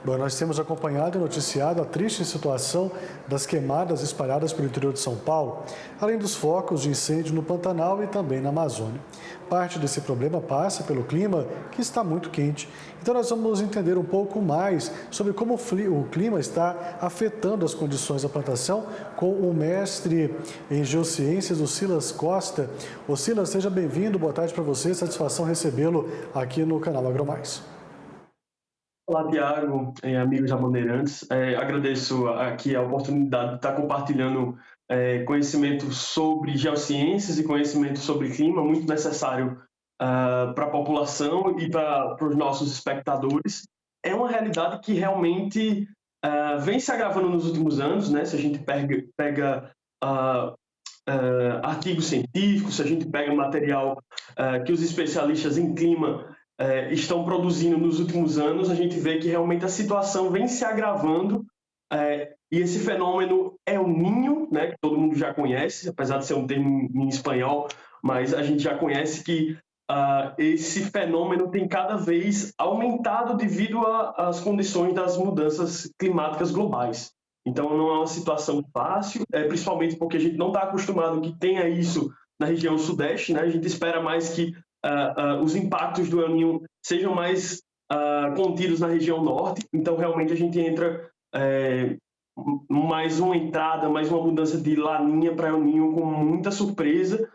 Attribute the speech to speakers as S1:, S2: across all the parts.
S1: Bom, nós temos acompanhado e noticiado a triste situação das queimadas espalhadas pelo interior de São Paulo, além dos focos de incêndio no Pantanal e também na Amazônia. Parte desse problema passa pelo clima, que está muito quente. Então nós vamos entender um pouco mais sobre como o clima está afetando as condições da plantação com o mestre em Geociências, o Silas Costa. Ô Silas, seja bem-vindo, boa tarde para você, satisfação recebê-lo aqui no canal AgroMais.
S2: Olá, Tiago, amigos da Bandeirantes. Agradeço aqui a oportunidade de estar compartilhando conhecimento sobre geociências e conhecimento sobre clima, muito necessário para a população e para os nossos espectadores. É uma realidade que realmente vem se agravando nos últimos anos, né? Se a gente pega artigos científicos, se a gente pega material que os especialistas em clima estão produzindo nos últimos anos, a gente vê que realmente a situação vem se agravando e esse fenômeno é o Ninho, né, que todo mundo já conhece, apesar de ser um termo em espanhol, mas a gente já conhece que esse fenômeno tem cada vez aumentado devido às condições das mudanças climáticas globais. Então não é uma situação fácil, principalmente porque a gente não está acostumado que tenha isso na região sudeste, né? A gente espera mais que os impactos do El Niño sejam mais contidos na região norte, então realmente a gente entra mais uma entrada, mais uma mudança de Laninha para El Niño com muita surpresa,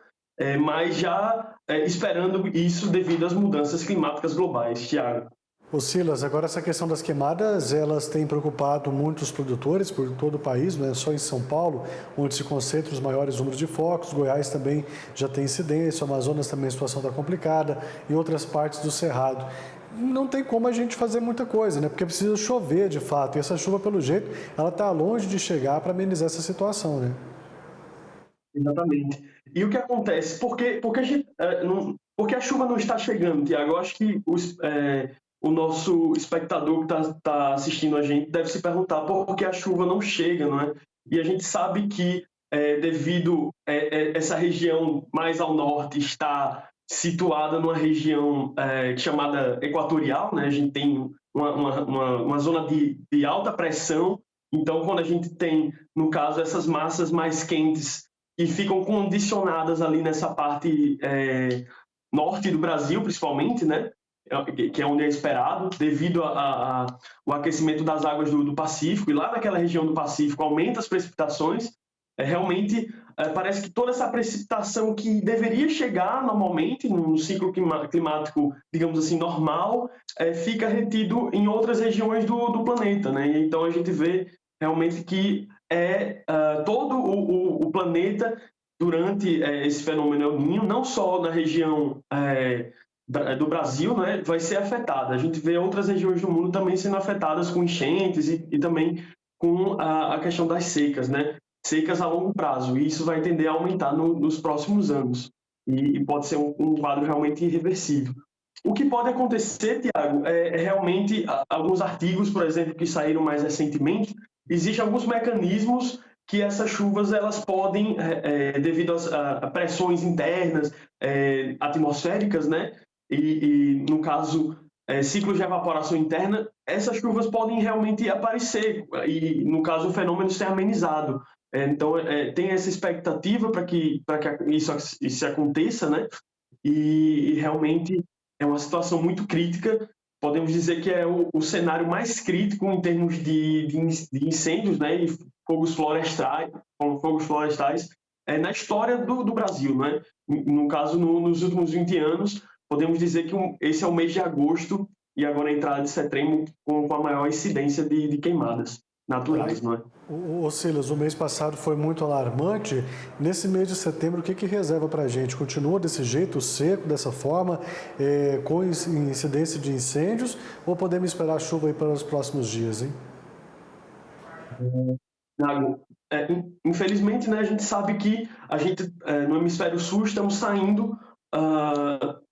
S2: mas já esperando isso devido às mudanças climáticas globais, Thiago.
S1: Ô Silas, agora essa questão das queimadas, elas têm preocupado muitos produtores por todo o país, não é só em São Paulo, onde se concentram os maiores números de focos, Goiás também já tem incidência, o Amazonas também a situação está complicada e outras partes do Cerrado. Não tem como a gente fazer muita coisa, né? Porque precisa chover de fato, e essa chuva, pelo jeito, ela está longe de chegar para amenizar essa situação, né?
S2: Exatamente. E o que acontece? Porque a chuva não está chegando, Tiago? Eu acho que o nosso espectador que está assistindo a gente deve se perguntar por que a chuva não chega, não é? E a gente sabe que devido essa região mais ao norte está situada numa região chamada equatorial, né? A gente tem uma zona de alta pressão, então quando a gente tem, no caso, essas massas mais quentes que ficam condicionadas ali nessa parte norte do Brasil, principalmente, né? Que é onde é esperado, devido ao aquecimento das águas do Pacífico, e lá naquela região do Pacífico aumenta as precipitações, realmente parece que toda essa precipitação que deveria chegar normalmente num ciclo climático, digamos assim, normal, fica retido em outras regiões do planeta, né? Então a gente vê realmente que todo o planeta durante esse fenômeno El Niño, não só na região do Brasil, né, vai ser afetada. A gente vê outras regiões do mundo também sendo afetadas com enchentes e também com a questão das secas, né? Secas a longo prazo, e isso vai tender a aumentar nos próximos anos, e pode ser um quadro realmente irreversível. O que pode acontecer, Tiago, realmente alguns artigos, por exemplo, que saíram mais recentemente, existem alguns mecanismos que essas chuvas elas podem, devido a pressões internas, atmosféricas, né, e no caso, ciclos de evaporação interna, essas chuvas podem realmente aparecer, e no caso o fenômeno ser amenizado. Então, tem essa expectativa para que isso aconteça, né, e realmente é uma situação muito crítica. Podemos dizer que é o cenário mais crítico em termos de incêndios, né, e fogos florestais na história do Brasil, né? No caso, nos últimos 20 anos, podemos dizer que esse é o mês de agosto e agora a entrada de setembro com a maior incidência de queimadas naturais, não é?
S1: Ô Silas, o mês passado foi muito alarmante. Nesse mês de setembro, o que reserva para a gente? Continua desse jeito, seco, dessa forma, com incidência de incêndios, ou podemos esperar chuva aí para os próximos dias, hein?
S2: Tiago, infelizmente, né, a gente sabe que a gente, no hemisfério sul, estamos saindo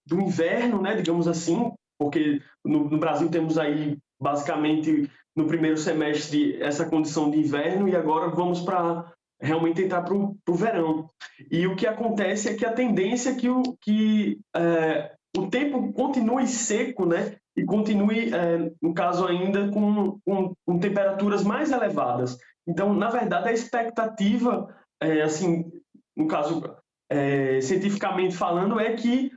S2: do inverno, né, digamos assim, porque no Brasil temos aí, basicamente, no primeiro semestre, essa condição de inverno, e agora vamos para realmente entrar para o verão. E o que acontece é que a tendência é que o tempo continue seco, né? E continue, no caso ainda, com temperaturas mais elevadas. Então, na verdade, a expectativa, assim, no caso, cientificamente falando, é que,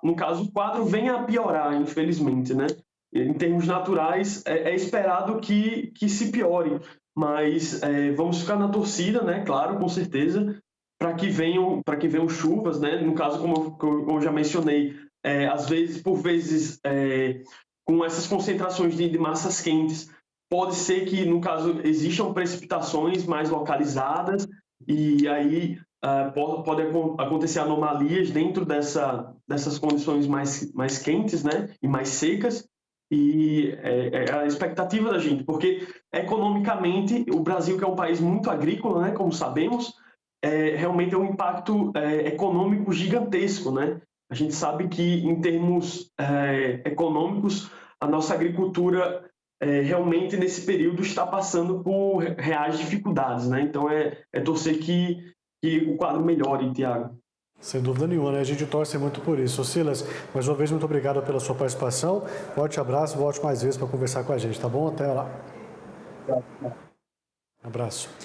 S2: no caso, o quadro venha a piorar, infelizmente, né? Em termos naturais, é esperado que se piore, mas vamos ficar na torcida, né? Claro, com certeza, para que venham chuvas, né? No caso, como eu já mencionei, às vezes, por vezes, com essas concentrações de massas quentes, pode ser que, no caso, existam precipitações mais localizadas e aí pode acontecer anomalias dentro dessas condições mais quentes, né? E mais secas. E é a expectativa da gente, porque economicamente o Brasil, que é um país muito agrícola, né? Como sabemos, realmente é um impacto econômico gigantesco, né? A gente sabe que, em termos econômicos, a nossa agricultura realmente, nesse período, está passando por reais dificuldades, né? Então, é torcer que o quadro melhore, Tiago.
S1: Sem dúvida nenhuma, né? A gente torce muito por isso. Silas, mais uma vez, muito obrigado pela sua participação. Forte abraço, volte mais vezes para conversar com a gente, tá bom? Até lá. Abraço.